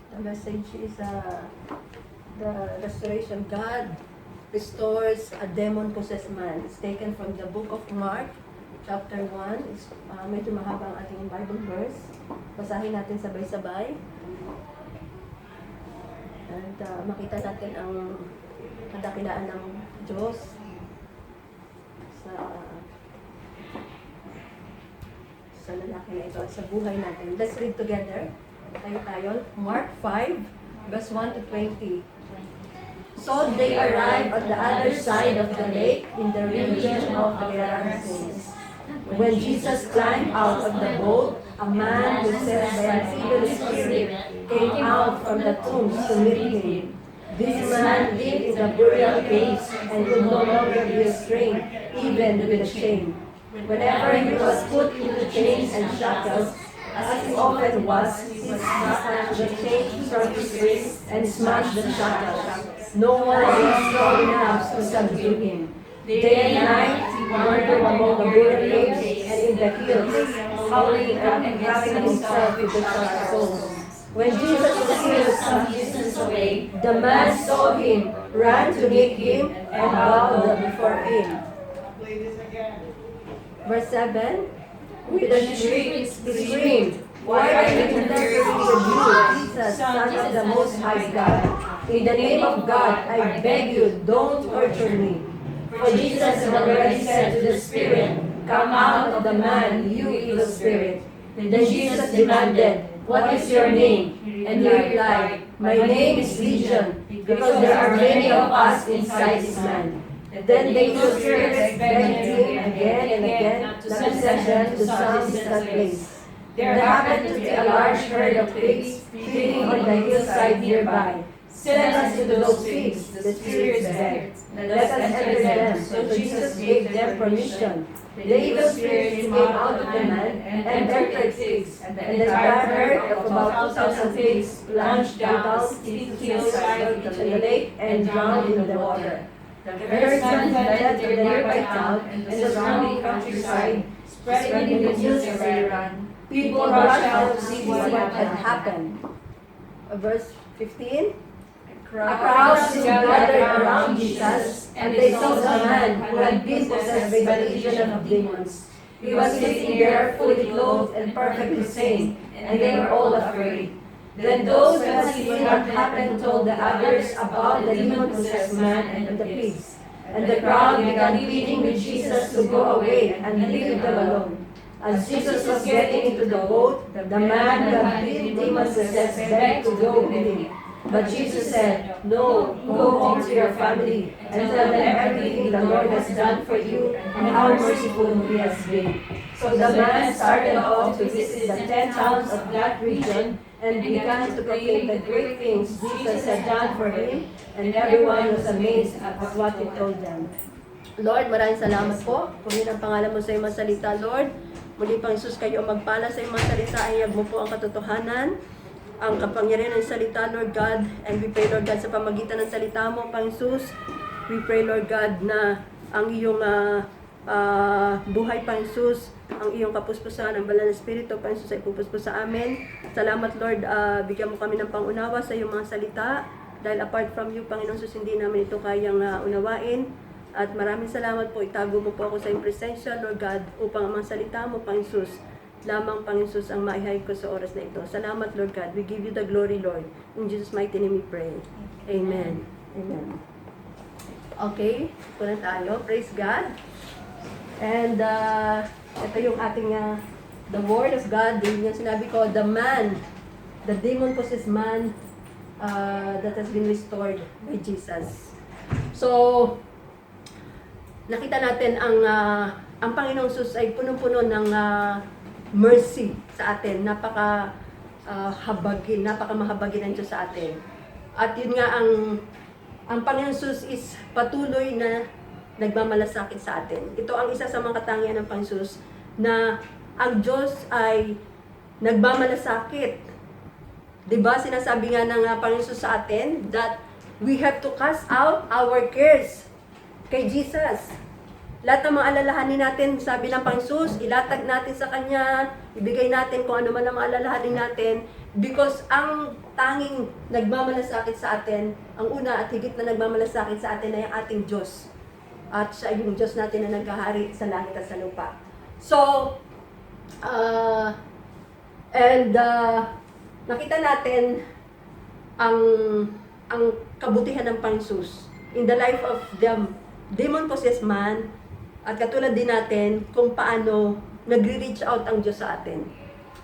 The message is the restoration. God restores a demon-possessed man. It's taken from the book of Mark, chapter 1. It's, medyo mahaba ang ating Bible verse. Basahin natin sabay-sabay. At makita natin ang kadakilaan ng Diyos sa lalaki na ito at sa buhay natin. Let's read together. Tayo. Mark 5, verse 1 to 20. So they arrived on the other side of the lake in the region of the Gerasenes. When Jesus climbed out of the boat, a man possessed by an evil spirit came out from the tombs to meet him. This man lived in the burial caves and could no longer be restrained, even with shame. Whenever he was put into chains and shackles, as he often was, he snatched the chains from his wrists and smashed the shackles. No one was strong enough to subdue him. Day and night he wandered among the burial caves and in the hills, howling and grabbing himself with the sharp souls. When Jesus was still some distance away, the man saw him, ran to meet him, and bowed before him. Verse 7, with a shriek, he screamed, "Why are you interfering with you, Jesus, Son of the Most High God? In the name of God, I beg you, don't torture me." For Jesus had already said to the spirit, "Come out of the man, you evil spirit." Then Jesus demanded, "What is your name?" And he replied, "My name is Legion, because there are many of us inside this man." Then the evil spirits begged him again and again not to send them to some distant place. There happened to be a large herd of pigs feeding on the hillside nearby. "Send us into those pigs," the spirits begged. "Let us enter them." So Jesus gave them permission. The evil spirits came out of the man and entered the pigs, and the entire herd of about 2,000 pigs plunged down steep hillside into the lake and drowned in the water. The herdsmen fled to the nearby town and the surrounding countryside, spreading the news as they ran. People rushed out to see what had happened. Verse 15. A crowd soon gathered around Jesus, and they saw the man who had been possessed by the legion of demons. He was sitting there fully clothed and perfectly sane, and they were all afraid. Then those who had seen what happened told the others about the demon-possessed man and the pigs. And the crowd began pleading with Jesus to go away and leave them alone. As Jesus was getting into the boat, the man who had been demon-possessed begged to go with him. But Jesus said, "No, go home to your family and tell them everything the Lord has done for you and how merciful He has been." So the man started off to visit the 10 towns of that region and began to proclaim the great things Jesus had done for him, and everyone was amazed at what He told them. Lord, maraming salamat po. Pumili ang pangalan mo sa iyong mga salita, Lord. Muli pang Jesus, kayo magpala sa iyong mga salita, ayag mo po ang katotohanan, ang kapangyarihan ng salita, Lord God. And we pray, Lord God, sa pamagitan ng salita mo, Pang Jesus, we pray, Lord God, na ang iyong buhay, Pang Jesus, ang iyong kapuspusan, ang banal na Espiritu, Pang Jesus, ay pupuspos sa amin. Salamat, Lord, bigyan mo kami ng pangunawa sa iyong mga salita, dahil apart from you, Panginoon Jesus, hindi namin ito kayang unawain. At maraming salamat po, itago mo po ako sa iyong presensya, Lord God, upang ang mga salita mo, Pang Jesus, lamang, Panginoon Jesus, ang maihay ko sa oras na ito. Salamat, Lord God. We give you the glory, Lord. In Jesus' mighty name we pray. Amen. Amen. Okay, punan tayo. Praise God. And ito yung ating, the word of God, din yung sinabi ko, the man, the demon-possessed man that has been restored by Jesus. So, nakita natin ang Panginoong Jesus ay punong-puno ng mercy sa atin. Napakamahabagin ng Diyos sa atin. At yun nga, ang Panginoon Jesus is patuloy na nagmamalasakit sa atin. Ito ang isa sa mga katangian ng Panginoon Jesus, na ang Diyos ay nagmamalasakit. Diba, sinasabi nga ng Panginoon Jesus sa atin that we have to cast out our cares kay Jesus. Lahat ng mga alalahanin natin, sabi ng Panginoon Jesus, ilatag natin sa Kanya, ibigay natin kung ano man ang mga alalahanin natin, Because ang tanging nagmamalasakit sa atin, ang una at higit na nagmamalasakit sa atin ay ang ating Diyos. At siya yung Diyos natin na nagkahari sa langit at sa lupa. So, nakita natin ang kabutihan ng Panginoon in the life of the demon-possessed man, at katulad din natin kung paano nagre-reach out ang Diyos sa atin.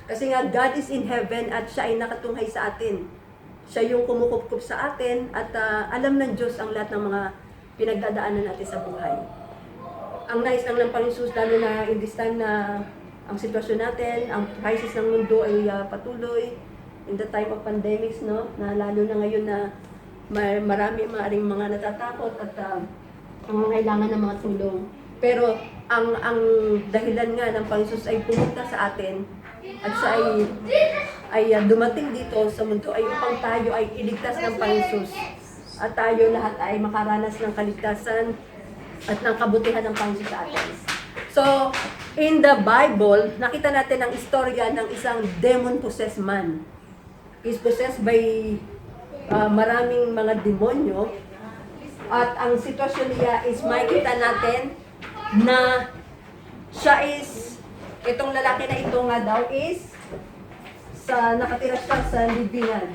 Kasi nga, God is in heaven at siya ay nakatunghay sa atin. Siya yung kumukup-kup sa atin at alam ng Diyos ang lahat ng mga pinagdadaanan natin sa buhay. Ang nais lang ng Panginoon, lalo na in this time na ang sitwasyon natin, ang crisis ng mundo ay patuloy, in the time of pandemics, no? Na lalo na ngayon na marami maaring mga natatakot at kailangan ng mga tulong. Pero ang dahilan nga ng Panginoon ay pumunta sa atin at siya ay dumating dito sa mundo ay upang tayo ay iligtas ng Panginoon at tayo lahat ay makaranas ng kaligtasan at ng kabutihan ng Panginoon sa atin. So, in the Bible, nakita natin ang istorya ng isang demon-possessed man. He's possessed by maraming mga demonyo at ang sitwasyon niya is makikita natin na siya is, itong lalaki na ito nga daw is nakatira siya sa libingan.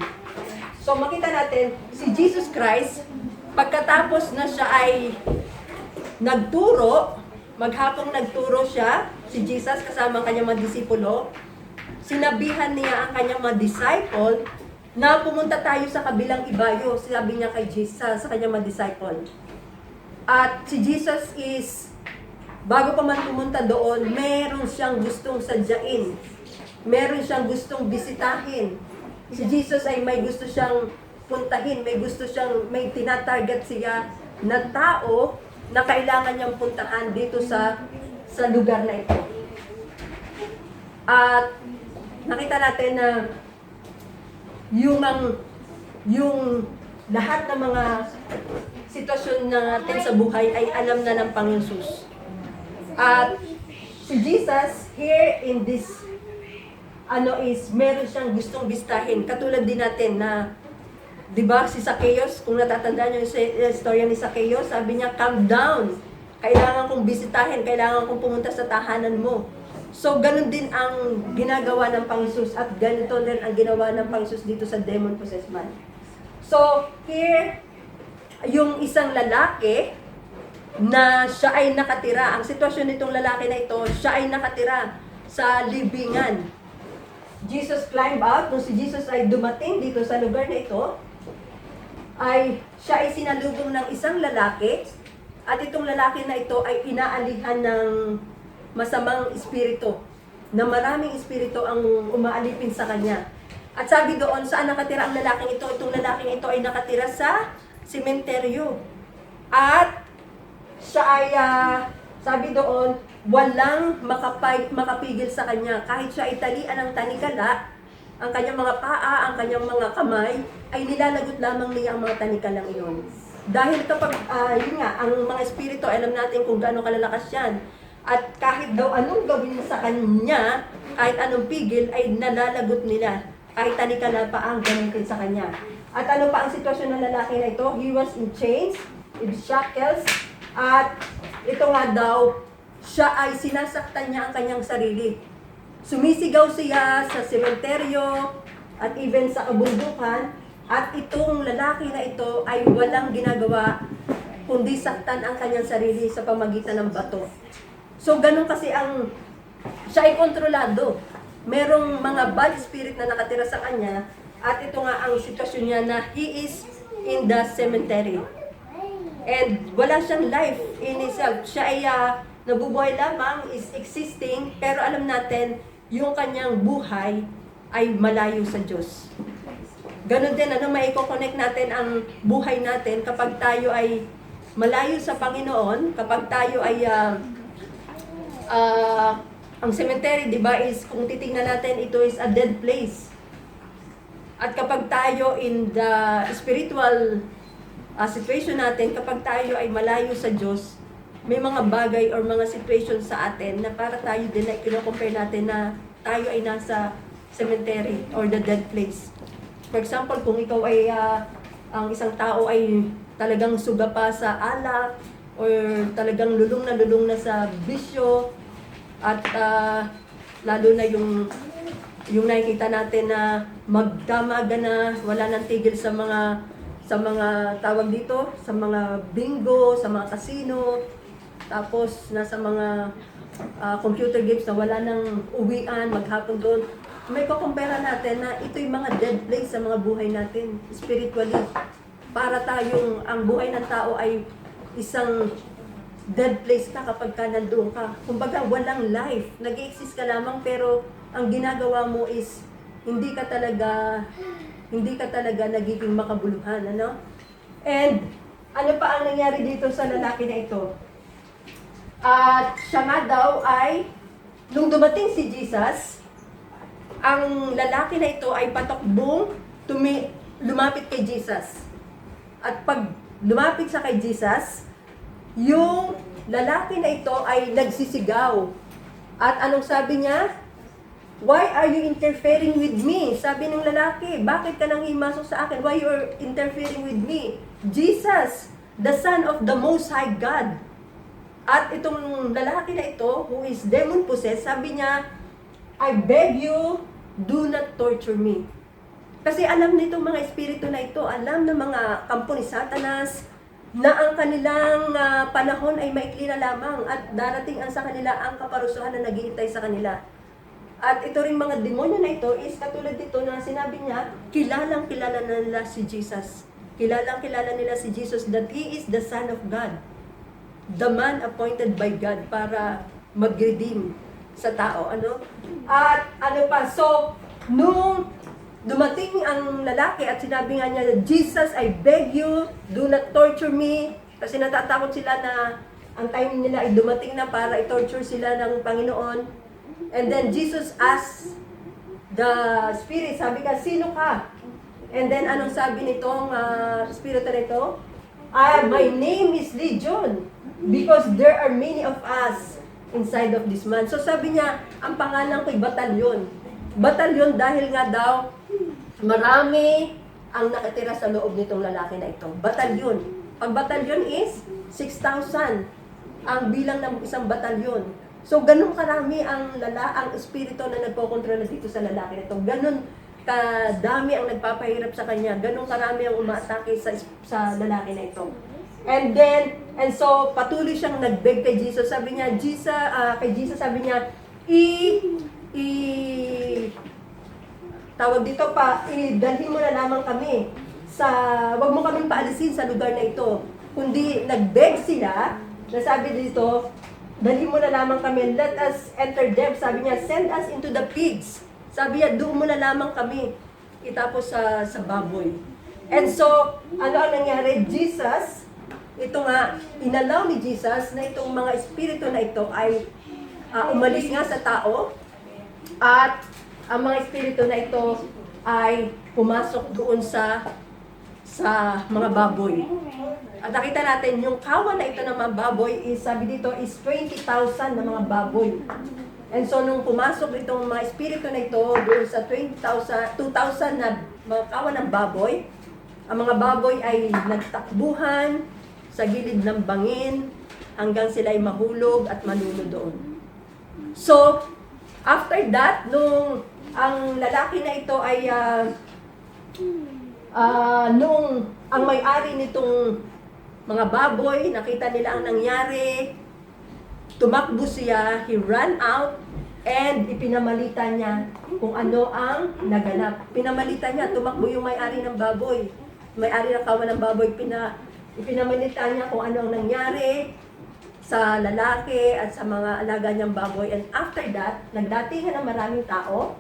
So makita natin, si Jesus Christ, pagkatapos na siya ay nagturo, maghapong nagturo siya, si Jesus kasama ang kanyang mga disipulo, sinabihan niya ang kanyang mga disciple na pumunta tayo sa kabilang ibayo. Sabi niya kay Jesus, sa kanyang mga disciple. At si Jesus is, bago pa man pumunta doon, meron siyang gustong sadyain. Meron siyang gustong bisitahin. Si Jesus ay may gusto siyang puntahin, may tinatarget siya na tao na kailangan niyang puntahan dito sa lugar na ito. At nakita natin na yung lahat ng mga sitwasyon natin sa buhay ay alam na ng Panginoon Jesus. At si Jesus here in this meron siyang gustong bistahin. Katulad din natin na, di ba, si Zacchaeus, kung natatandaan niyo yung istorya ni Zacchaeus, sabi niya, calm down. Kailangan kong bisitahin, kailangan kong pumunta sa tahanan mo. So, ganun din ang ginagawa ng Panginoon at ganito din ang ginawa ng Panginoon dito sa demon-possessed man. So, here, yung isang lalaki na siya ay nakatira. Ang sitwasyon nitong lalaki na ito, siya ay nakatira sa libingan. Jesus climbed out. Nung si Jesus ay dumating dito sa lugar na ito, siya ay sinalubong ng isang lalaki at itong lalaki na ito ay inaalihan ng masamang espiritu, na maraming espiritu ang umaalipin sa kanya. At sabi doon, saan nakatira ang lalaking ito? Itong lalaking ito ay nakatira sa sementeryo. At siya ay, sabi doon, walang makapigil sa kanya. Kahit siya ay talian ng tanikala, ang kanyang mga paa, ang kanyang mga kamay, ay nilalagot lamang niya ang mga tanikalang iyon. Dahil kapag, yun nga, ang mga espiritu, alam natin kung gaano kalalakas yan. At kahit daw anong gawin sa kanya, kahit anong pigil, ay nalalagot nila. Kahit tanikala pa ang gamitin sa kanya. At ano pa ang sitwasyon ng lalaki na ito? He was in chains, in shackles, at ito nga daw, siya ay sinasaktan niya ang kanyang sarili. Sumisigaw siya sa sementeryo at even sa kabundukan, at itong lalaki na ito ay walang ginagawa kundi saktan ang kanyang sarili sa pamagitan ng bato. So ganun kasi siya ay kontrolado. Merong mga bad spirit na nakatira sa kanya, at ito nga ang sitwasyon niya na he is in the cemetery. And wala siyang life in himself. Siya ay nabubuhay lamang, is existing, pero alam natin, yung kanyang buhay ay malayo sa Diyos. Ganon din, maiko-connect natin ang buhay natin kapag tayo ay malayo sa Panginoon, kapag tayo ay, ang cemetery, di ba, is, kung titingnan natin, ito is a dead place. At kapag tayo in the spiritual situation natin, kapag tayo ay malayo sa Diyos, may mga bagay or mga situation sa atin na para tayo din na i-compare natin na tayo ay nasa cemetery or the dead place. For example, kung ikaw ay ang isang tao ay talagang suga pa sa alak or talagang lulong na sa bisyo at lalo na yung nakikita natin na magdamaga na, wala nang tigil sa mga tawag dito, sa mga bingo, sa mga casino, tapos nasa mga computer games na wala nang uwian, maghapon doon. May kukumpara natin na ito yung mga dead place sa mga buhay natin, spiritually. Para ang buhay ng tao ay isang dead place ka kapag ka nandoon ka. Kumbaga, walang life. Nag-exist ka lamang pero ang ginagawa mo is hindi ka talaga nagiging makabuluhan, ano? And ano pa ang nangyari dito sa lalaki na ito? At siya nga daw ay, nung dumating si Jesus, ang lalaki na ito ay patakbong lumapit kay Jesus. At pag lumapit sa kay Jesus, yung lalaki na ito ay nagsisigaw. At anong sabi niya? Why are you interfering with me? Sabi ng lalaki, bakit ka nang himasok sa akin? Why you are interfering with me? Jesus, the Son of the Most High God. At itong lalaki na ito, who is demon possessed, sabi niya, I beg you, do not torture me. Kasi alam nitong mga espiritu na ito, alam ng mga kampo ni Satanas, na ang kanilang panahon ay maikli na lamang at darating sa kanila ang kaparusahan na naghihintay sa kanila. At ito rin mga demonyo na ito is katulad dito na sinabi niya, kilalang kilala na nila si Jesus. Kilalang kilala nila si Jesus that He is the Son of God. The man appointed by God para mag-redeem sa tao, ano? At ano pa, so, nung dumating ang lalaki at sinabi nga niya, Jesus, I beg you, do not torture me. Kasi natatakot sila na ang time nila ay dumating na para i-torture sila ng Panginoon. And then Jesus asked the spirit, sabi ka, sino ka? And then anong sabi nitong spirito nito? My name is Legion because there are many of us inside of this man. So sabi niya, ang pangalan ko'y batalyon. Batalyon dahil nga daw, marami ang nakatira sa loob nitong lalaki na ito. Batalyon. Pag batalyon is 6,000 ang bilang ng isang batalyon. So ganun karami ang espiritu na nagpokontrola dito sa lalaki na ito. Ganun kadami ang nagpapahirap sa kanya. Ganun karami ang umaatake sa lalaki na ito. And so patuloy siyang nagbeg kay Jesus. Sabi niya, kay Jesus sabi niya, tawag dito pa, dalhin mo na lamang kami wag mo kaming paalisin sa lugar na ito. Kundi nagbeg sila, nasabi dito, dalhin mo na lamang kami, let us enter them. Sabi niya, send us into the pigs. Sabi niya, doon mo na lamang kami itapos sa baboy. And so, ano ang nangyari? Jesus, ito nga, inalaw ni Jesus na itong mga espiritu na ito ay umalis nga sa tao at ang mga espiritu na ito ay pumasok doon sa mga baboy. At nakita natin, yung kawan na ito ng mga baboy is, sabi dito, is 20,000 na mga baboy. And so, nung pumasok itong mga espiritu na ito doon sa 2,000 na mga kawan ng baboy, ang mga baboy ay nagtakbuhan sa gilid ng bangin hanggang sila ay mahulog at manuno doon. So, after that, nung ang lalaki na ito ay nung ang may-ari nitong mga baboy, nakita nila ang nangyari, tumakbo siya, he ran out, and ipinamalita niya kung ano ang naganap. Pinamalita niya, tumakbo yung may-ari ng baboy, may-ari ng kawan ng baboy, ipinamalita niya kung ano ang nangyari sa lalaki at sa mga alaga niyang baboy. And after that, nagdatingan ng maraming tao.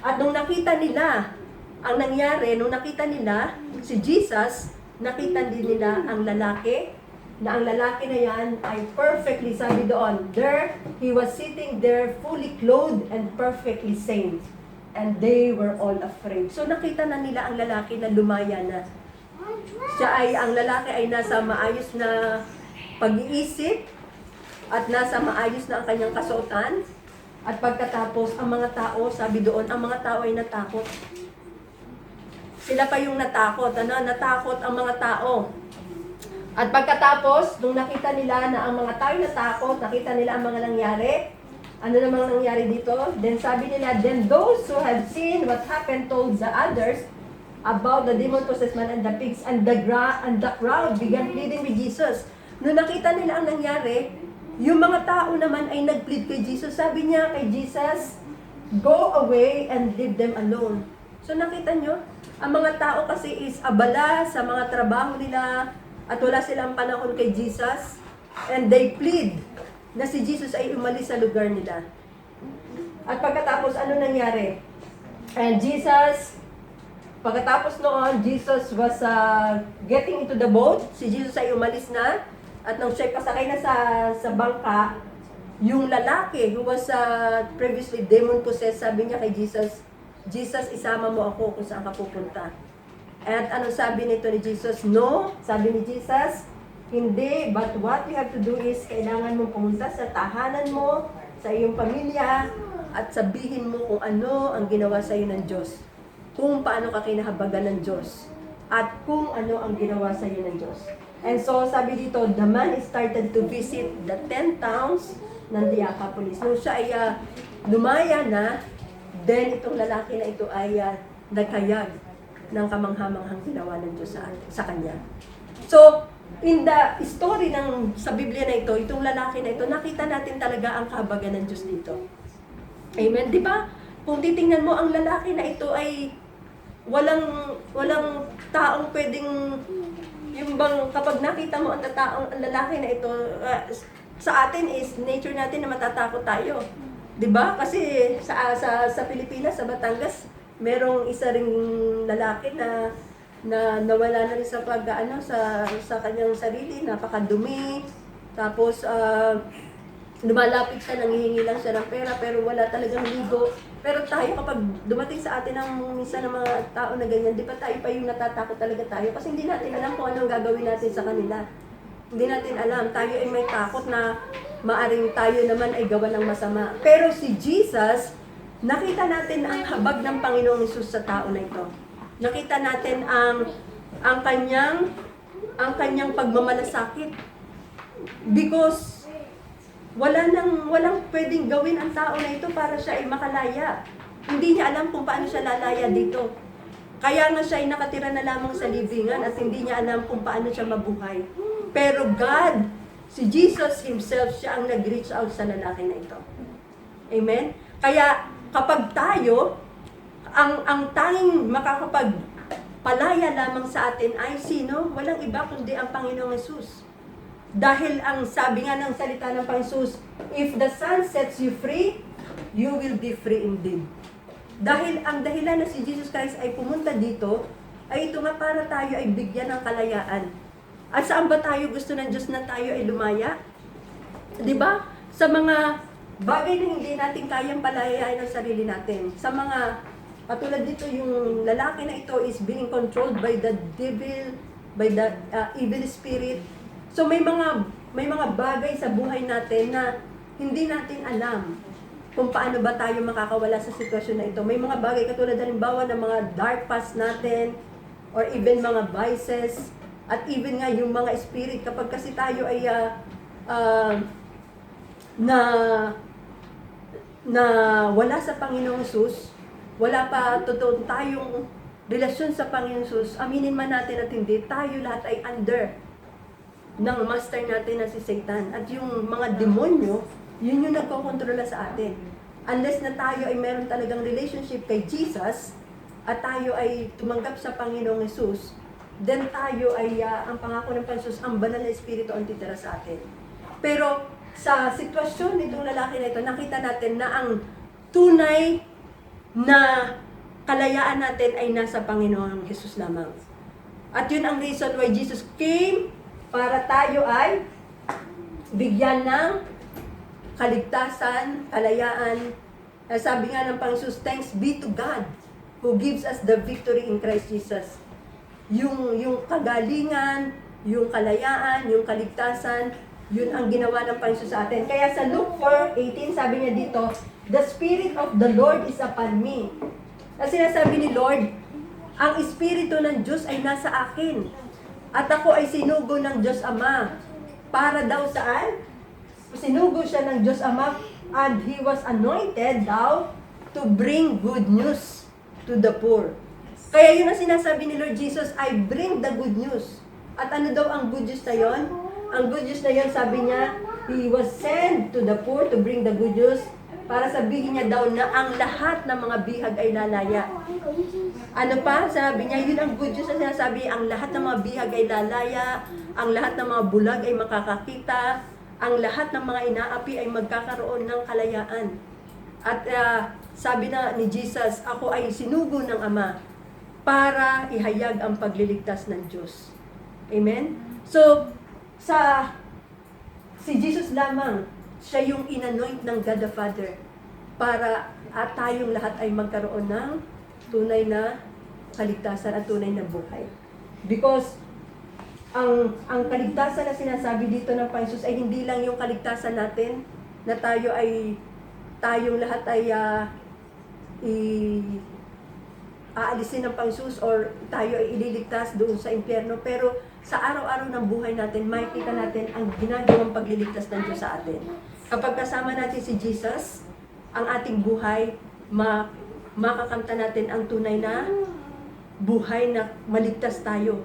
At nung nakita nila ang nangyari, nung nakita nila si Jesus, nakita din nila ang lalaki, na ang lalaki na yan ay perfectly, sabi doon, there, he was sitting there fully clothed and perfectly sane. And they were all afraid. So nakita na nila ang lalaki na lumaya na. Ang lalaki ay nasa maayos na pag-iisip at nasa maayos na ang kanyang kasuotan. At pagkatapos, ang mga tao, sabi doon, ang mga tao ay natakot. Sila pa yung natakot, natakot ang mga tao. At pagkatapos, nung nakita nila na ang mga tao natakot, nakita nila ang mga nangyari, ano namang nangyari dito? Then sabi nila, then those who have seen what happened told the others about the demon-possessed man and the pigs, and the crowd began pleading with Jesus. Nung nakita nila ang nangyari, yung mga tao naman ay nag-plead kay Jesus. Sabi niya kay Jesus, go away and leave them alone. So nakita nyo, ang mga tao kasi is abala sa mga trabaho nila at wala silang panahon kay Jesus. And they plead na si Jesus ay umalis sa lugar nila. At pagkatapos, ano nangyari? And pagkatapos noon, Jesus was getting into the boat. Si Jesus ay umalis na. At nang siya pasakay na sa bangka, yung lalaki who was previously demon-possessed, sabi niya kay Jesus, Jesus, isama mo ako kung saan ka pupunta. At ano sabi nito ni Jesus? No, sabi ni Jesus, hindi, but what you have to do is, kailangan mong pumunta sa tahanan mo, sa iyong pamilya, at sabihin mo kung ano ang ginawa sa iyo ng Diyos. Kung paano ka kinahabagan ng Diyos. At kung ano ang ginawa sa iyo ng Diyos. And so, sabi dito, the man started to visit the 10 towns ng Decapolis. Nung siya ay lumaya na, then itong lalaki na ito ay nagkayag ng kamanghamanghang ginawa ng Diyos sa kanya. So, in the story sa Biblia na ito, itong lalaki na ito, nakita natin talaga ang kahabagan ng Diyos dito. Amen? Di ba? Kung titingnan mo, ang lalaki na ito ay walang taong pwedeng, yung bang kapag nakita mo ang lalaki na ito, sa atin is nature natin na matatakot tayo. 'Di ba? Kasi sa Pilipinas, sa Batangas, merong isa ring lalaki na nawala na rin sa sa kanyang sarili, napakadumi. Tapos lumalapit siya, nanghihingi lang siya ng pera, pero wala talagang ligo. Pero tayo, kapag dumating sa atin ang minsan ng mga tao na ganyan, di ba tayo pa yung natatakot talaga tayo? Kasi hindi natin alam kung anong gagawin natin sa kanila. Hindi natin alam. Tayo ay may takot na maaring tayo naman ay gawa ng masama. Pero si Jesus, nakita natin ang habag ng Panginoong Hesus sa tao na ito. Nakita natin ang kanyang pagmamalasakit. Because walang pwedeng gawin ang tao na ito para siya ay makalaya. Hindi niya alam kung paano siya lalaya dito. Kaya nga siya ay nakatira na lamang sa libingan at hindi niya alam kung paano siya mabuhay. Pero God, si Jesus Himself, siya ang nag-reach out sa lalaki na ito. Amen? Kaya kapag tayo, ang tanging makakapagpalaya lamang sa atin ay sino? Walang iba kundi ang Panginoong Hesus. Dahil ang sabi nga ng salita ng Panginoon, if the Son sets you free, you will be free indeed. Dahil ang dahilan na si Jesus Christ ay pumunta dito, ay ito nga para tayo ay bigyan ng kalayaan. At saan ba tayo gusto ng Diyos na tayo ay lumaya? Diba? Sa mga bagay na hindi natin kayang palayain ang sarili natin. Sa mga, katulad dito, yung lalaki na ito is being controlled by the devil, by the evil spirit. So may mga bagay sa buhay natin na hindi natin alam kung paano ba tayo makakawala sa sitwasyon na ito. May mga bagay katulad halimbawa ng mga dark past natin or even mga vices at even nga yung mga spirit kapag kasi tayo ay na wala sa Panginoong Hesus, wala pa totoo tayong relasyon sa Panginoong Hesus, aminin man natin at hindi, tayo lahat ay under ng master natin na si Satan. At yung mga demonyo, yun yung nagkokontrola sa atin. Unless na tayo ay meron talagang relationship kay Jesus, at tayo ay tumanggap sa Panginoong Hesus, then tayo ay, ang pangako ng Panginoon, ang banal na Espiritu ang titira sa atin. Pero sa sitwasyon nitong lalaki na ito, nakita natin na ang tunay na kalayaan natin ay nasa Panginoong Hesus lamang. At yun ang reason why Jesus came, para tayo ay bigyan ng kaligtasan, kalayaan. Sabi nga ng Panginoon, thanks be to God who gives us the victory in Christ Jesus. Yung kagalingan, yung kalayaan, yung kaligtasan, yun ang ginawa ng Panginoon sa atin. Kaya sa Luke 4:18, sabi niya dito, The Spirit of the Lord is upon me. Kasi sinasabi ni Lord, ang Espiritu ng Diyos ay nasa akin. At ako ay sinugo ng Diyos Ama. Para daw saan? Sinugo siya ng Diyos Ama and He was anointed daw to bring good news to the poor. Kaya yun ang sinasabi ni Lord Jesus, I bring the good news. At ano daw ang good news na yon? Ang good news na yon, sabi niya, He was sent to the poor to bring the good news para sabihin niya daw na ang lahat ng mga bihag ay lalaya. Ano pa? Sabi niya, yun ang good news na sinasabi, ang lahat ng mga bihag ay lalaya, ang lahat ng mga bulag ay makakakita, ang lahat ng mga inaapi ay magkakaroon ng kalayaan. At sabi na ni Jesus, ako ay sinugo ng Ama para ihayag ang pagliligtas ng Diyos. Amen? So, si Jesus lamang, siya yung inanoint ng God the Father para at tayong lahat ay magkaroon ng tunay na kaligtasan at tunay na buhay. Because ang kaligtasan na sinasabi dito ng Panginoon ay hindi lang yung kaligtasan natin na tayong lahat ay aalisin ng Panginoon or tayo ay ililigtas doon sa impyerno, pero sa araw-araw ng buhay natin, makikita natin ang ginagawang pagliligtas ng Diyos sa atin. Kapag kasama natin si Jesus, ang ating buhay, makakanta natin ang tunay na buhay na maligtas tayo.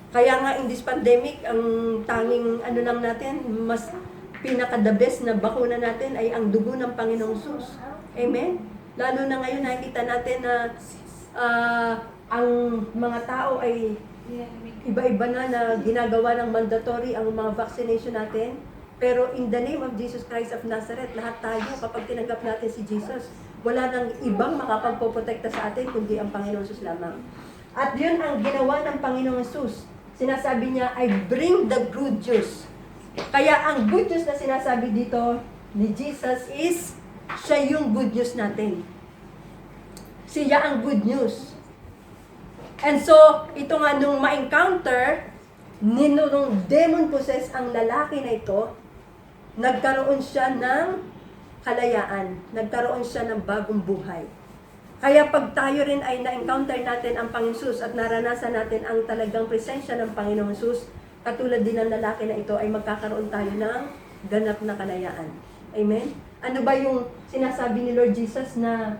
Kaya nga in this pandemic, ang tanging lang natin, mas pinaka-the best na bakuna natin ay ang dugo ng Panginoong Sus. Amen? Lalo na ngayon nakikita natin na ang mga tao ay iba-iba na ginagawa ng mandatory ang mga vaccination natin. Pero in the name of Jesus Christ of Nazareth, lahat tayo, kapag tinanggap natin si Jesus, wala nang ibang makapagpoprotekta sa atin kundi ang Panginoon Jesus lamang. At yun ang ginawa ng Panginoon Jesus. Sinasabi niya, I bring the good news. Kaya ang good news na sinasabi dito ni Jesus is, siya yung good news natin. Siya ang good news. And so, ito nga nung ma-encounter, nung demon possessed ang lalaki na ito, nagkaroon siya ng kalayaan. Nagkaroon siya ng bagong buhay. Kaya pag tayo rin ay na-encounter natin ang Panginoon Jesus at naranasan natin ang talagang presensya ng Panginoon Jesus, katulad din ng lalaki na ito, ay magkakaroon tayo ng ganap na kalayaan. Amen? Ano ba yung sinasabi ni Lord Jesus na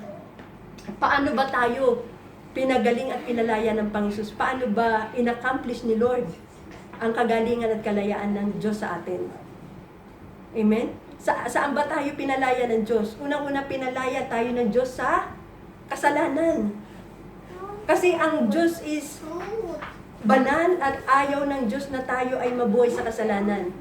paano ba tayo pinagaling at pinalaya ng Panginoon Jesus? Paano ba in-accomplish ni Lord ang kagalingan at kalayaan ng Diyos sa atin? Amen? Saan ba tayo pinalaya ng Diyos? Unang-una, pinalaya tayo ng Diyos sa kasalanan. Kasi ang Diyos is banal at ayaw ng Diyos na tayo ay mabuhay sa kasalanan.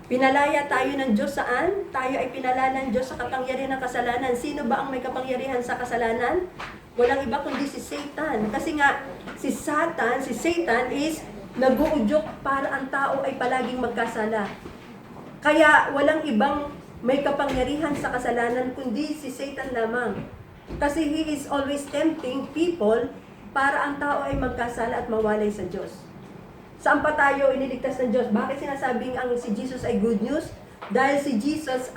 Pinalaya tayo ng Diyos saan? Tayo ay pinalaya ng Diyos sa kapangyarihan ng kasalanan. Sino ba ang may kapangyarihan sa kasalanan? Walang iba kundi si Satan. Kasi nga, si Satan is nag-uudyok para ang tao ay palaging magkasala. Kaya walang ibang may kapangyarihan sa kasalanan kundi si Satan lamang. Kasi he is always tempting people para ang tao ay magkasala at mawalay sa Diyos. Saan pa tayo iniligtas ng Diyos? Bakit sinasabing ang si Jesus ay good news? Dahil si Jesus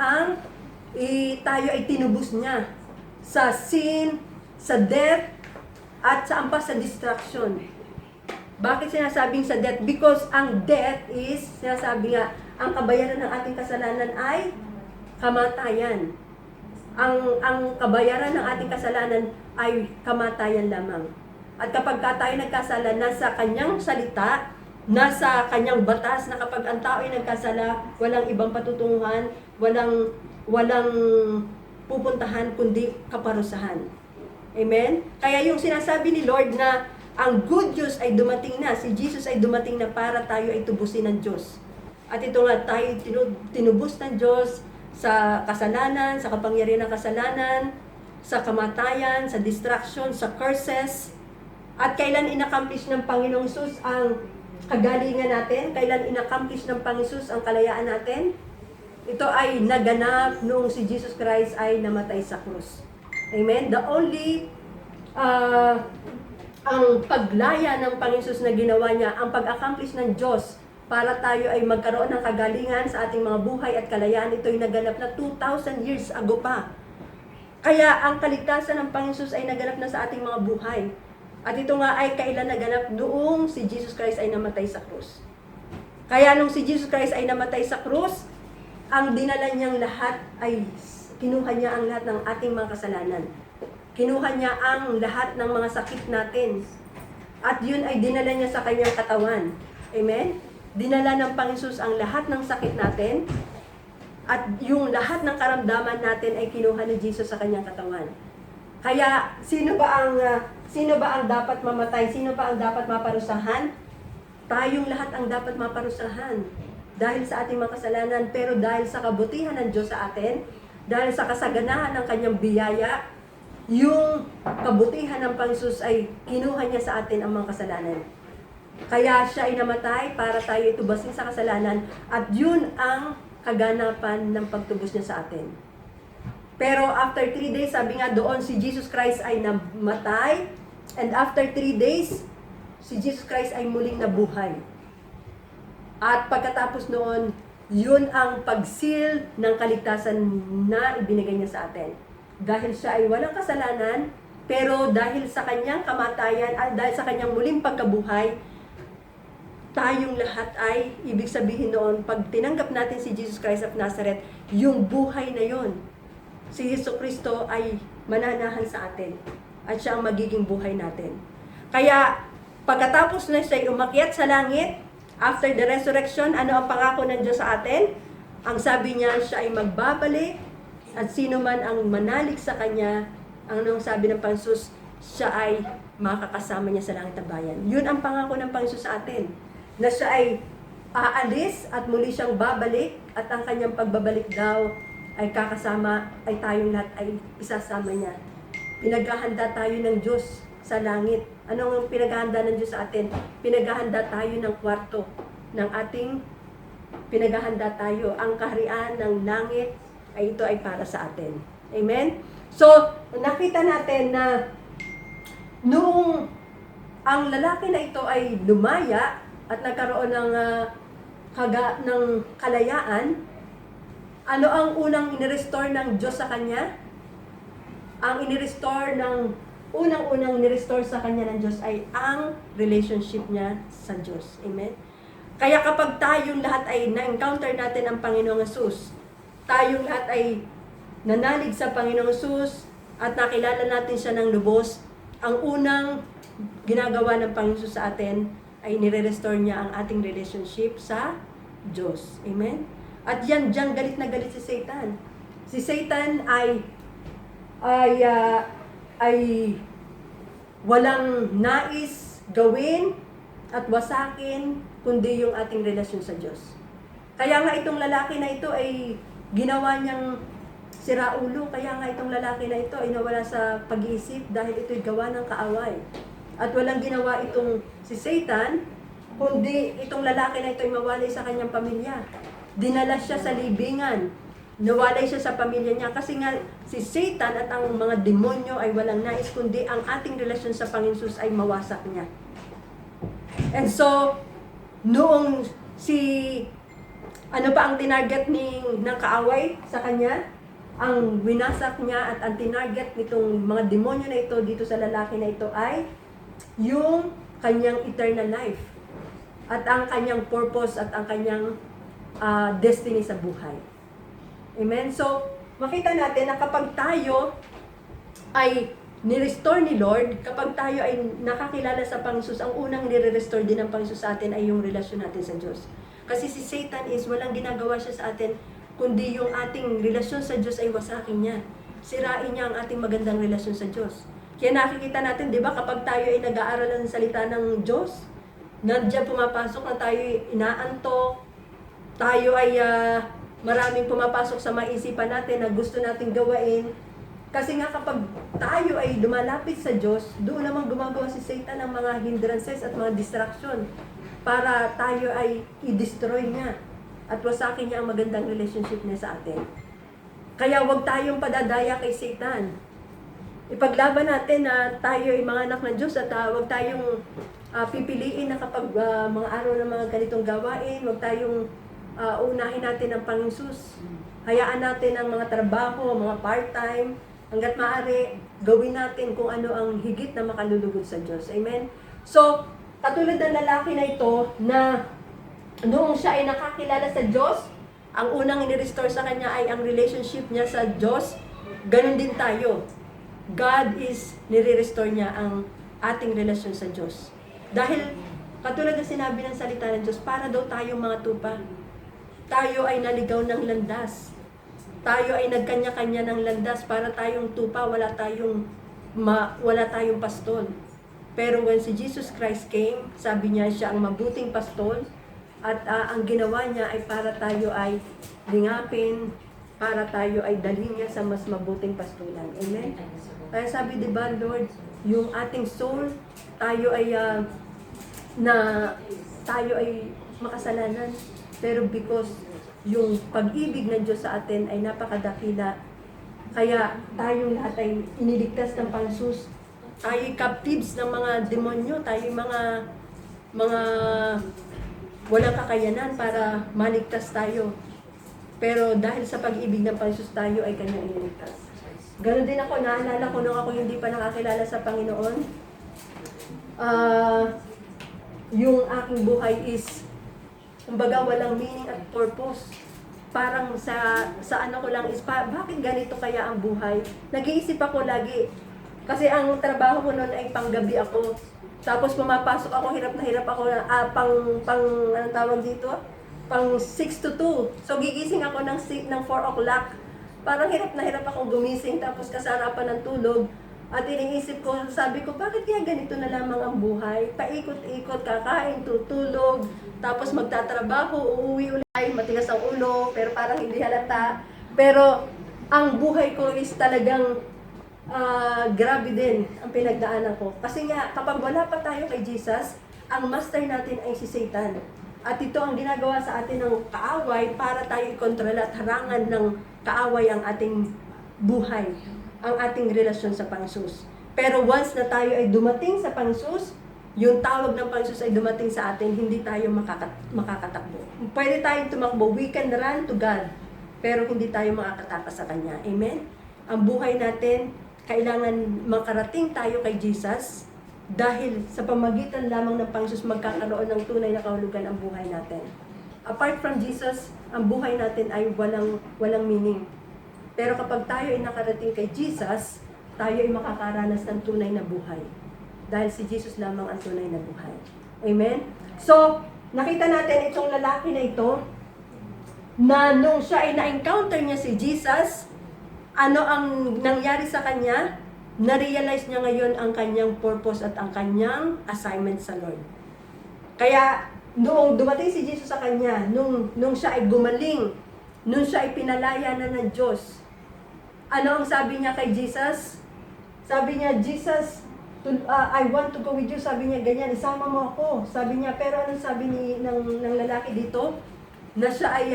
tayo ay tinubos niya sa sin, sa death, at saan pa sa destruction. Bakit sinasabing sa death? Because ang death is, sinasabi nga, ang kabayaran ng ating kasalanan ay kamatayan. Ang kabayaran ng ating kasalanan ay kamatayan lamang. At kapag tayo nagkasala, nasa kanyang salita, nasa kanyang batas na kapag ang tao ay nagkasala, walang ibang patutunguhan, walang pupuntahan kundi kaparusahan. Amen? Kaya yung sinasabi ni Lord na ang good news ay dumating na, si Jesus ay dumating na para tayo ay tubusin ng Diyos. At ito nga tayo tinubos ng Diyos sa kasalanan, sa kapangyarihan ng kasalanan, sa kamatayan, sa destruction, sa curses. At kailan in-accomplish ng Panginoong Jesus ang kagalingan natin? Kailan in-accomplish ng Panginoong Jesus ang kalayaan natin? Ito ay naganap noong si Jesus Christ ay namatay sa krus. Amen? The only ang paglaya ng Panginoon Jesus na ginawa niya, ang pag-accomplish ng Diyos para tayo ay magkaroon ng kagalingan sa ating mga buhay at kalayaan. Ito'y naganap na 2,000 years ago pa. Kaya ang kaligtasan ng Panginoon Jesus ay naganap na sa ating mga buhay. At ito nga ay kailan naganap? Noong si Jesus Christ ay namatay sa krus. Kaya nung si Jesus Christ ay namatay sa krus, ang dinala niyang lahat ay kinuha niya ang lahat ng ating mga kasalanan. Kinuha niya ang lahat ng mga sakit natin. At yun ay dinala niya sa kanyang katawan. Amen? Dinala ng Panginoon Jesus ang lahat ng sakit natin. At yung lahat ng karamdaman natin ay kinuha ni Jesus sa kanyang katawan. Kaya sino ba ang dapat mamatay? Sino ba ang dapat maparusahan? Tayong lahat ang dapat maparusahan dahil sa ating mga kasalanan, pero dahil sa kabutihan ng Diyos sa atin, dahil sa kasaganahan ng kanyang biyaya, yung kabutihan ng Panginoon ay kinuha niya sa atin ang mga kasalanan. Kaya siya ay namatay para tayo itubasin sa kasalanan, at yun ang kaganapan ng pagtubos niya sa atin. Pero after 3 days, sabi nga doon, si Jesus Christ ay namatay, and after 3 days, si Jesus Christ ay muling nabuhay. At pagkatapos noon, yun ang pag-seal ng kaligtasan na ibinigay niya sa atin. Dahil siya ay walang kasalanan, pero dahil sa kanyang kamatayan at dahil sa kanyang muling pagkabuhay, tayong lahat ay, ibig sabihin noon, pag tinanggap natin si Jesus Christ of Nazareth, yung buhay na yon, si Jesucristo ay mananahan sa atin. At siya ang magiging buhay natin. Kaya, pagkatapos na siya umakyat sa langit, after the resurrection, ano ang pangako ng Diyos sa atin? Ang sabi niya, siya ay magbabalik, at sino man ang manalig sa Kanya, ang sabi ng Panginoon, siya ay makakasama niya sa langit na bayan. Yun ang pangako ng Panginoon sa atin, na siya ay aalis at muli siyang babalik, at ang Kanyang pagbabalik daw ay kakasama, ay tayong lahat ay isasama niya. Pinaghahanda tayo ng Diyos sa langit. Ano ang pinaghahanda ng Diyos sa atin? Pinaghahanda tayo ng kwarto ng ating pinaghahanda tayo. Ang kaharian ng langit ay ito ay para sa atin. Amen? So, nakita natin na noong ang lalaki na ito ay lumaya at nagkaroon ng kalayaan, ano ang unang inirestore ng Diyos sa kanya? Ang unang-unang nirestore sa kanya ng Diyos ay ang relationship niya sa Diyos. Amen? Kaya kapag tayong lahat ay na-encounter natin ang Panginoong Hesus, tayong lahat ay nanalig sa Panginoong Hesus at nakilala natin siya ng lubos, ang unang ginagawa ng Panginoon Hesus sa atin ay nire-restore niya ang ating relationship sa Diyos. Amen? At yan, dyan galit na galit si Satan. Si Satan ay walang nais gawin at wasakin kundi yung ating relasyon sa Diyos. Kaya nga itong lalaki na ito ay ginawa niyang siraulo. Kaya nga itong lalaki na ito ay nawala sa pag-iisip dahil ito'y gawa ng kaaway. At walang ginawa itong si Satan, kundi itong lalaki na ito ay mawalay sa kanyang pamilya. Dinala siya sa libingan. Nawalay siya sa pamilya niya kasi nga si Satan at ang mga demonyo ay walang nais kundi ang ating relasyon sa Panginoon Jesus ay mawasak niya. And so, noong ano pa ang tinarget ng kaaway sa kanya? Ang winasak niya at ang tinarget nitong mga demonyo na ito dito sa lalaki na ito ay yung kanyang eternal life at ang kanyang purpose at ang kanyang destiny sa buhay. Amen? So, makita natin na kapag tayo ay nirestore ni Lord, kapag tayo ay nakakilala sa Panginoon, ang unang nire-restore din ng Panginoon sa atin ay yung relasyon natin sa Diyos. Kasi si Satan is walang ginagawa siya sa atin, kundi yung ating relasyon sa Diyos ay wasakin niya. Sirain niya ang ating magandang relasyon sa Diyos. Kaya nakikita natin, di ba, kapag tayo ay nag-aaral ng salita ng Diyos, nandiyan pumapasok na tayo inaantok, tayo ay maraming pumapasok sa maisipan natin na gusto nating gawain. Kasi nga kapag tayo ay lumalapit sa Diyos, doon naman gumagawa si Satan ng mga hindrances at mga distraction para tayo ay i-destroy niya at wasakin niya ang magandang relationship niya sa atin. Kaya huwag tayong padadaya kay Satan. ipaglaban natin na tayo ay mga anak ng Diyos at huwag tayong pipiliin na kapag mga araw ng mga ganitong gawain, huwag tayong unahin natin ang Panginoon Jesus. Hayaan natin ang mga trabaho, mga part-time, hanggat maaari, gawin natin kung ano ang higit na makalulugod sa Diyos. Amen? So, katulad ng lalaki na ito na noong siya ay nakakilala sa Diyos, ang unang inirestore sa kanya ay ang relationship niya sa Diyos. Ganon din tayo. God is nire-restore niya ang ating relasyon sa Diyos. Dahil, katulad na sinabi ng salita ng Diyos, para daw tayong mga tupa. Tayo ay naligaw ng landas. Tayo ay nagkanya-kanya ng landas para tayong tupa, wala tayong pastol. Pero when si Jesus Christ came, sabi niya siya ang mabuting pastol at ang ginawa niya ay para tayo ay lingapin, para tayo ay dalhin niya sa mas mabuting pastulan. Amen? Kaya sabi, di ba, Lord, yung ating soul, tayo ay makasalanan. Pero because yung pag-ibig ng Diyos sa atin ay napakadakila, kaya tayong lahat ay iniligtas ng Panginoon. Tayo captives ng mga demonyo, tayo mga walang kakayanan para maligtas tayo. Pero dahil sa pag-ibig ng Panginoon, tayo ay kanyang iniligtas. Ganon din ako, naalala ko nung ako hindi pa nakakilala sa Panginoon. Yung aking buhay is, kumbaga walang meaning at purpose. Parang sa ano ko lang is, bakit ganito kaya ang buhay? Nag-iisip ako lagi. Kasi ang trabaho ko noon ay panggabi ako. Tapos pumapasok ako, hirap na hirap ako, anong tawag dito? Pang 6 to 2. So gigising ako ng 4 o'clock. Parang hirap na hirap akong gumising, tapos kasarapan ng tulog. At iniisip ko, sabi ko, bakit kaya ganito na lamang ang buhay? Paikot-ikot, kakain, tutulog, tapos magtatrabaho, uuwi ulit, matigas ang ulo, pero parang hindi halata. Pero ang buhay ko is talagang grabe din ang pinagdaanan ko. Kasi nga, kapag wala pa tayo kay Jesus, ang master natin ay si Satan. At ito ang ginagawa sa atin ng kaaway para tayo i-control at harangan ng kaaway ang ating buhay, ang ating relasyon sa Panginoon. Pero once na tayo ay dumating sa Panginoon, yung tawag ng Panginoon ay dumating sa atin, hindi tayo makakatakbo. Pwede tayong tumakbo, we can run to God, pero hindi tayo makakatakas sa Kanya. Amen? Ang buhay natin, kailangan makarating tayo kay Jesus, dahil sa pamagitan lamang ng Panginoon magkakaroon ng tunay na kahulugan ang buhay natin. Apart from Jesus, ang buhay natin ay walang meaning. Pero kapag tayo ay nakarating kay Jesus, tayo ay makakaranas ng tunay na buhay. Dahil si Jesus lamang ang tunay na buhay. Amen? So, nakita natin itong lalaki na ito, na nung siya ay na-encounter niya si Jesus, ano ang nangyari sa kanya? Na-realize niya ngayon ang kanyang purpose at ang kanyang assignment sa Lord. Kaya, noong dumating si Jesus sa kanya, nung siya ay gumaling, nung siya ay pinalaya na ng Diyos, ano ang sabi niya kay Jesus? Sabi niya, Jesus, I want to go with you. Sabi niya, ganyan, isama mo ako. Sabi niya, pero anong sabi ng lalaki dito? Na siya ay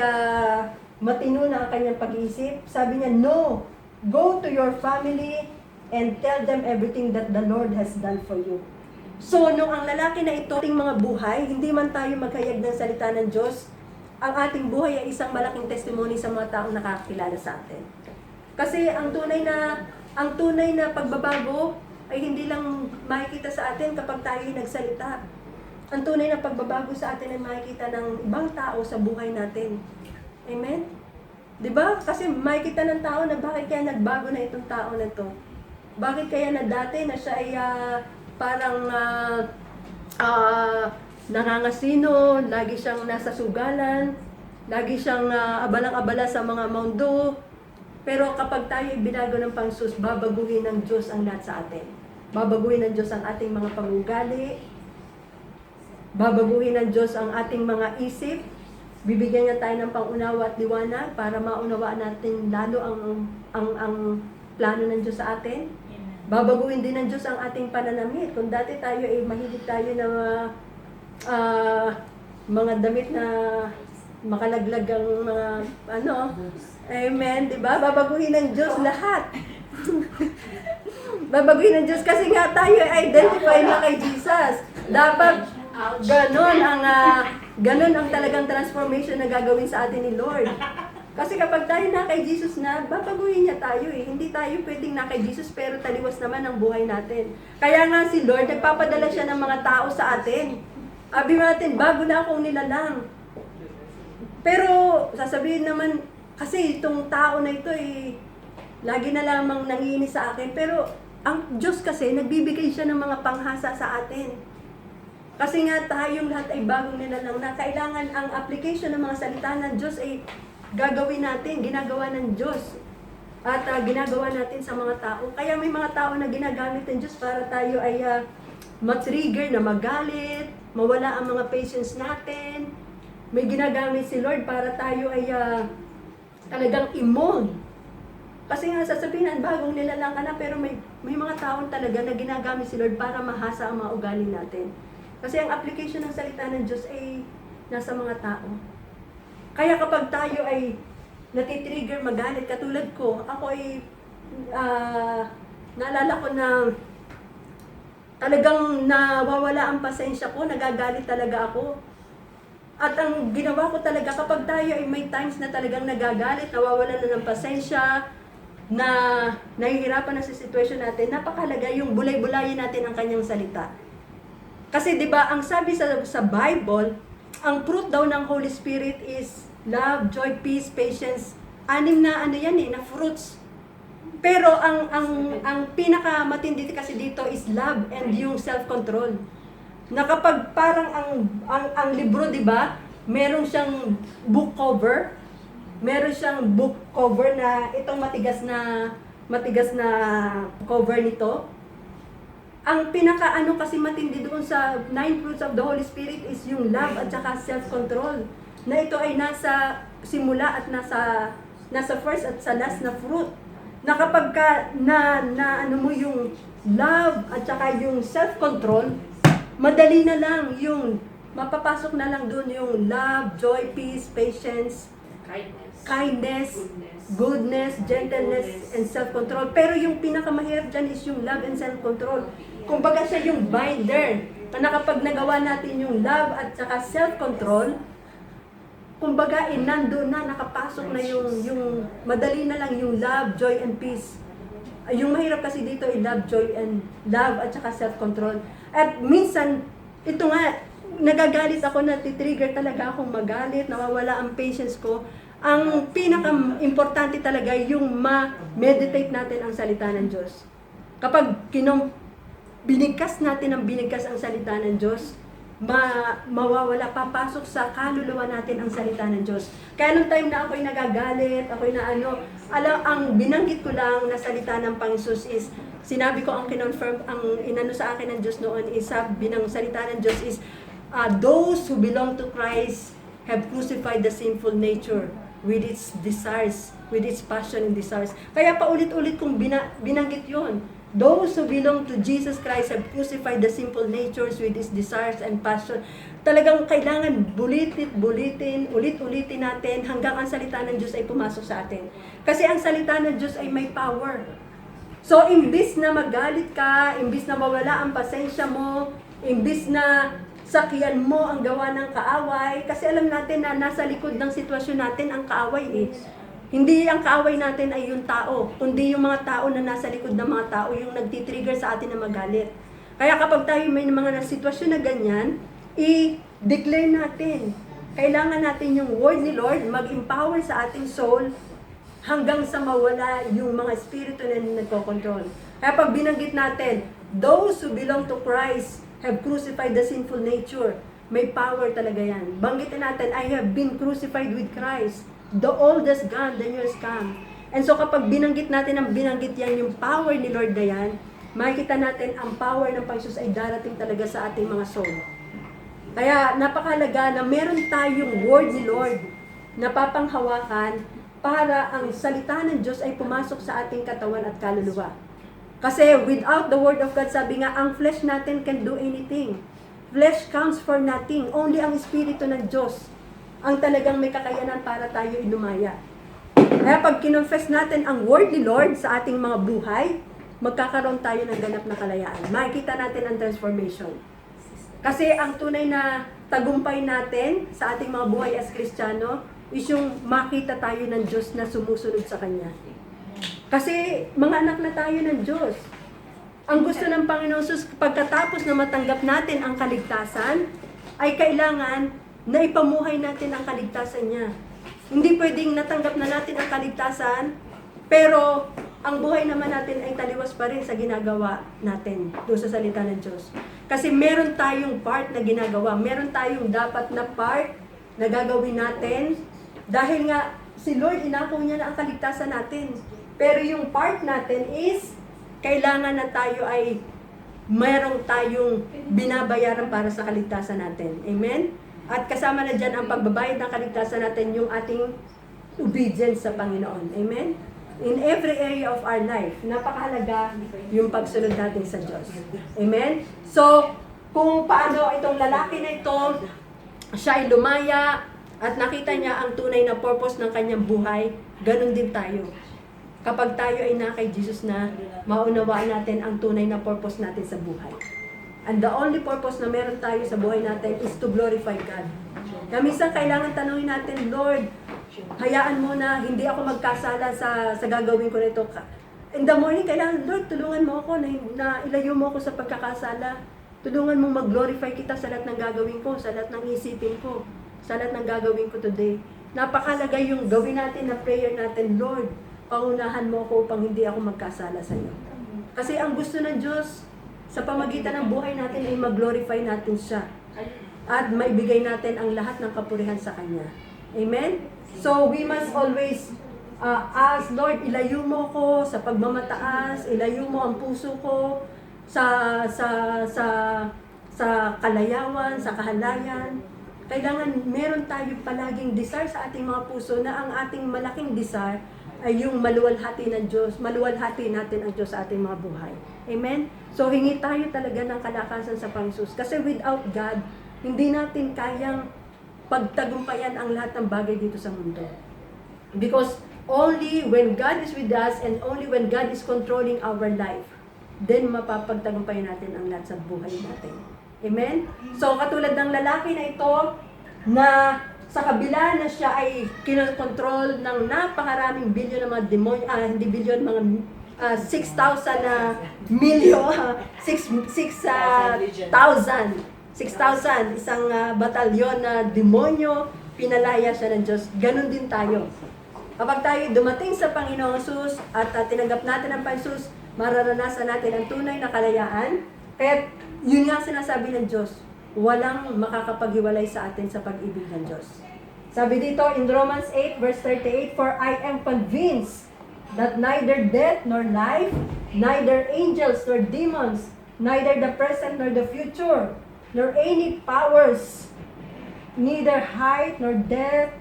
matino na ang kanyang pag-iisip. Sabi niya, no, go to your family and tell them everything that the Lord has done for you. So, nung ang lalaki na ito, ating mga buhay, hindi man tayo maghayag ng salita ng Diyos, ang ating buhay ay isang malaking testimony sa mga taong nakakilala sa atin. Kasi ang tunay na pagbabago ay hindi lang makikita sa atin kapag tayo ay nagsalita. Ang tunay na pagbabago sa atin ay makikita ng ibang tao sa buhay natin. Amen? Diba? Kasi makikita ng tao na bakit kaya nagbago na itong tao na ito. Bakit kaya na dati na siya ay parang nangangasino, lagi siyang nasa sugalan, lagi siyang abalang-abala sa mga mundo. Pero kapag tayo binago ng Panginoon, babaguhin ng Diyos ang lahat sa atin. Babaguhin ng Diyos ang ating mga pangugali, babaguhin ng Diyos ang ating mga isip, bibigyan niya tayo ng pangunawa at liwanag para maunawaan natin lalo ang plano ng Diyos sa atin. Babaguhin din ng Diyos ang ating pananamit. Kung dati tayo ay mahilig tayo ng mga damit na makalaglag ang mga amen, di ba? Babaguhin ng Diyos lahat. Babaguhin ng Diyos kasi nga tayo identify na kay Jesus. Dapat ganon ang talagang transformation na gagawin sa atin ni Lord. Kasi kapag tayo na kay Jesus na, babaguhin niya tayo eh. Hindi tayo pwedeng na kay Jesus pero taliwas naman ang buhay natin. Kaya nga si Lord, nagpapadala siya ng mga tao sa atin. Sabi natin, bago na akong nilalang. Pero sasabihin naman, kasi itong tao na ito eh, lagi na lamang nangiinis sa akin. Pero ang Diyos kasi, nagbibigay siya ng mga panghasa sa atin. Kasi nga tayong lahat ay bagong nilalang na kailangan ang application ng mga salita ng Diyos ay gagawin natin, ginagawa ng Diyos. At ginagawa natin sa mga tao. Kaya may mga tao na ginagamit ng Diyos para tayo ay matrigger na magalit, mawala ang mga patience natin. May ginagamit si Lord para tayo ay talagang immune. Kasi nga sasabihin, bagong nilalang ka na, pero may mga taon talaga na ginagamit si Lord para mahasa ang mga ugali natin. Kasi ang application ng salita ng Diyos ay nasa mga tao. Kaya kapag tayo ay natitrigger magalit, katulad ko, ako ay naalala ko na talagang nawawala ang pasensya ko, nagagalit talaga ako. At ang ginawa ko talaga, kapag tayo ay may times na talagang nagagalit, nawawala na ng pasensya, na nahihirapan na sa situation natin, napakahalaga yung bulay-bulayin natin ang kanyang salita. Kasi 'di ba, ang sabi sa Bible, ang fruit daw ng Holy Spirit is love, joy, peace, patience. 6 na na fruits. Pero ang pinakamatindi kasi dito is love and yung self-control. Na kapag parang ang libro, 'di ba, meron siyang book cover. Meron siyang book cover na itong matigas na cover nito. Ang pinaka kasi matindi doon sa 9 fruits of the Holy Spirit is yung love at saka self-control. Na ito ay nasa simula at nasa first at sa last na fruit. Na kapag mo yung love at saka yung self-control, madali na lang yung mapapasok na lang doon yung love, joy, peace, patience, kindness, goodness, gentleness, and self-control. Pero yung pinakamahirap dyan is yung love and self-control. Kumbaga siya yung binder. Na kapag nagawa natin yung love at saka self-control, kumbaga nandun na, nakapasok na yung madali na lang yung love, joy, and peace. Yung mahirap kasi dito ay love, joy, and love at saka self-control. At minsan, ito nga, nagagalit ako, natitrigger talaga akong magalit, nawawala ang patience ko. Ang pinaka-importante talaga yung ma-meditate natin ang salita ng Diyos. Kapag binigkas natin ang salita ng Diyos, mawawala, papasok sa kaluluwa natin ang salita ng Diyos. Kaya nung time na ako'y nagagalit, ako'y ang binanggit ko lang na salita ng Panginoon is, sinabi ko ang kinonfirm, ang inano sa akin ng Diyos noon is, binang salita ng Diyos is, those who belong to Christ have crucified the sinful nature with its desires, with its passion and desires. Kaya paulit-ulit kong binanggit yon. Those who belong to Jesus Christ have crucified the sinful natures with its desires and passion. Talagang kailangan bulitin, ulit-ulitin natin hanggang ang salita ng Diyos ay pumasok sa atin. Kasi ang salita ng Diyos ay may power. So, imbis na magalit ka, imbis na mawala ang pasensya mo, imbis na sakyan mo ang gawa ng kaaway, kasi alam natin na nasa likod ng sitwasyon natin ang kaaway eh. Hindi ang kaaway natin ay yung tao, kundi yung mga tao na nasa likod ng mga tao yung nagtitrigger sa atin na magalit. Kaya kapag tayo may mga sitwasyon na ganyan, i-declare natin. Kailangan natin yung word ni Lord mag-empower sa ating soul hanggang sa mawala yung mga espiritu na nagkocontrol. Kaya pag binanggit natin, those who belong to Christ have crucified the sinful nature. May power talaga yan. Banggitin natin, I have been crucified with Christ. The old is gone, the new is come. And so kapag binanggit natin ang binanggit yan, yung power ni Lord na yan, makikita natin ang power ng Panginoon ay darating talaga sa ating mga soul. Kaya napakahalaga na meron tayong word ni Lord na papanghawakan para ang salita ng Diyos ay pumasok sa ating katawan at kaluluwa. Kasi without the word of God, sabi nga, ang flesh natin can do anything. Flesh counts for nothing. Only ang Espiritu ng Diyos ang talagang may kakayanan para tayo ilumaya. Kaya pag kinonfess natin ang word ni Lord sa ating mga buhay, magkakaroon tayo ng ganap na kalayaan. Makikita natin ang transformation. Kasi ang tunay na tagumpay natin sa ating mga buhay as Kristiyano is yung makita tayo ng Diyos na sumusunod sa Kanya. Kasi mga anak na tayo ng Diyos. Ang gusto ng Panginoon Jesus, pagkatapos na matanggap natin ang kaligtasan, ay kailangan na ipamuhay natin ang kaligtasan niya. Hindi pwedeng natanggap na natin ang kaligtasan, pero ang buhay naman natin ay taliwas pa rin sa ginagawa natin doon sa salita ng Diyos. Kasi meron tayong part na ginagawa, meron tayong dapat na part na gagawin natin, dahil nga si Lord inako niya na ang kaligtasan natin. Pero yung part natin is, kailangan na tayo ay merong tayong binabayaran para sa kaligtasan natin. Amen? At kasama na dyan ang pagbabayad ng kaligtasan natin, yung ating obedience sa Panginoon. Amen? In every area of our life, napakahalaga yung pagsunod natin sa Diyos. Amen? So, kung paano itong lalaki na ito, siya ay lumaya at nakita niya ang tunay na purpose ng kanyang buhay, ganun din tayo. Kapag tayo ay na kay Jesus na, maunawaan natin ang tunay na purpose natin sa buhay. And the only purpose na meron tayo sa buhay natin is to glorify God. Na minsan kailangan tanungin natin, Lord, hayaan mo na hindi ako magkasala sa gagawin ko nito. In the morning, kailangan, Lord, tulungan mo ako na ilayo mo ako sa pagkakasala. Tulungan mo mag-glorify kita sa lahat ng gagawin ko, sa lahat ng isipin ko, sa lahat ng gagawin ko today. Napakalaga yung gawin natin na prayer natin, Lord, pangunahan mo ako upang hindi ako magkasala sa iyo. Kasi ang gusto ng Diyos sa pamagitan ng buhay natin ay mag-glorify natin siya. At maibigay natin ang lahat ng kapurihan sa Kanya. Amen? So we must always ask, Lord, ilayo mo ko sa pagmamataas, ilayo mo ang puso ko sa kalayawan, sa kahalayan. Kailangan meron tayo palaging desire sa ating mga puso na ang ating malaking desire ay yung maluwalhati ng Diyos, maluwalhati natin ang Diyos sa ating mga buhay. Amen? So, hingi tayo talaga ng kalakasan sa Panginoon. Kasi without God, hindi natin kayang pagtagumpayan ang lahat ng bagay dito sa mundo. Because only when God is with us and only when God is controlling our life, then mapapagtagumpayan natin ang lahat sa buhay natin. Amen? So, katulad ng lalaki na ito, na sa kabila na siya ay kinokontrol ng napakaraming bilyon ng mga demonyo, hindi bilyon, mga 6,000 na milyon, 6,000, isang batalyon na demonyo, pinalaya siya ng Diyos. Ganon din tayo. Kapag tayo dumating sa Panginoong Jesus at tinanggap natin ang Panginoong Jesus, mararanasan natin ang tunay na kalayaan. Kaya yun nga sinasabi ng Diyos, walang makakapaghiwalay sa atin sa pag-ibig ng Diyos. Sabi dito in Romans 8 verse 38, For I am convinced that neither death nor life, neither angels nor demons, neither the present nor the future, nor any powers, neither height nor depth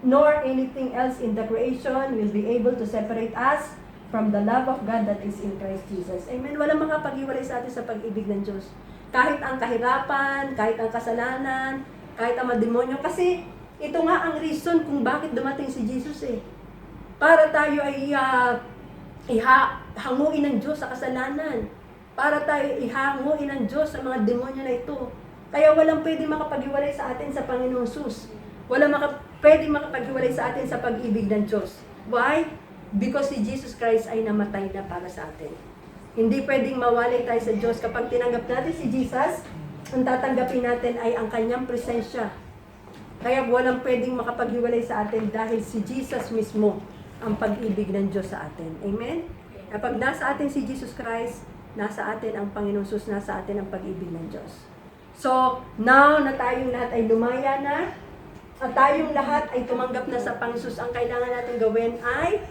nor anything else in the creation will be able to separate us from the love of God that is in Christ Jesus. Amen. Walang makapaghiwalay sa atin sa pag-ibig ng Diyos. Kahit ang kahirapan, kahit ang kasalanan, kahit ang mga demonyo. Kasi ito nga ang reason kung bakit dumating si Jesus eh. Para tayo ay hanguin ng Diyos sa kasalanan. Para tayo ihanguin ng Diyos sa mga demonyo na ito. Kaya walang pwedeng makapaghiwalay sa atin sa Panginoong Jesus. Walang pwedeng makapaghiwalay sa atin sa pag-ibig ng Diyos. Why? Because si Jesus Christ ay namatay na para sa atin. Hindi pwedeng mawalay tayo sa Diyos. Kapag tinanggap natin si Jesus, ang tatanggapin natin ay ang kanyang presensya. Kaya walang pwedeng makapaghiwalay sa atin dahil si Jesus mismo ang pag-ibig ng Diyos sa atin. Amen? Kapag nasa atin si Jesus Christ, nasa atin ang Panginoon Jesus, nasa atin ang pag-ibig ng Diyos. So, now na tayong lahat ay lumaya na, at tayong lahat ay tumanggap na sa Panginoon Jesus, ang kailangan natin gawin ay,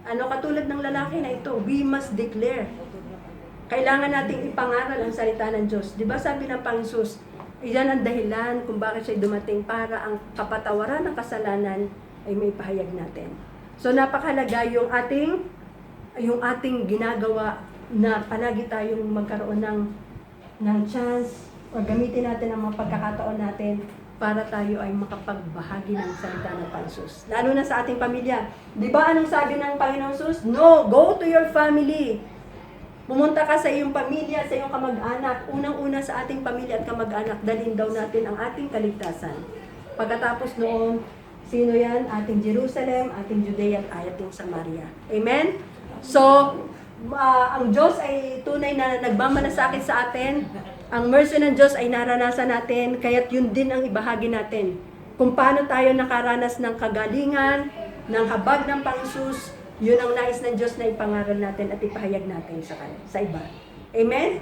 katulad ng lalaki na ito, we must declare. Kailangan nating ipangaral ang salita ng Diyos. Di ba sabi ng Panginoon Jesus, iyan ang dahilan kung bakit siya dumating para ang kapatawaran ng kasalanan ay may pahayag natin. So napakahalaga yung ating ginagawa na palagi tayong magkaroon ng chance o gamitin natin ang mga pagkakataon natin para tayo ay makapagbahagi ng salita ng Panginoon. Lalo na sa ating pamilya. Di ba anong sabi ng Panginoon Jesus? No, go to your family. Pumunta ka sa iyong pamilya, sa iyong kamag-anak. Unang-una sa ating pamilya at kamag-anak, dalhin daw natin ang ating kaligtasan. Pagkatapos noon, sino yan? Ating Jerusalem, ating Judea at ating Samaria. Amen? So, ang Diyos ay tunay na nagmamalasakit sa atin. Ang mercy ng Diyos ay naranasan natin, kaya't yun din ang ibahagi natin. Kung paano tayo nakaranas ng kagalingan, ng habag ng Panginoon, yun ang nais ng Diyos na ipangaral natin at ipahayag natin sa iba. Amen?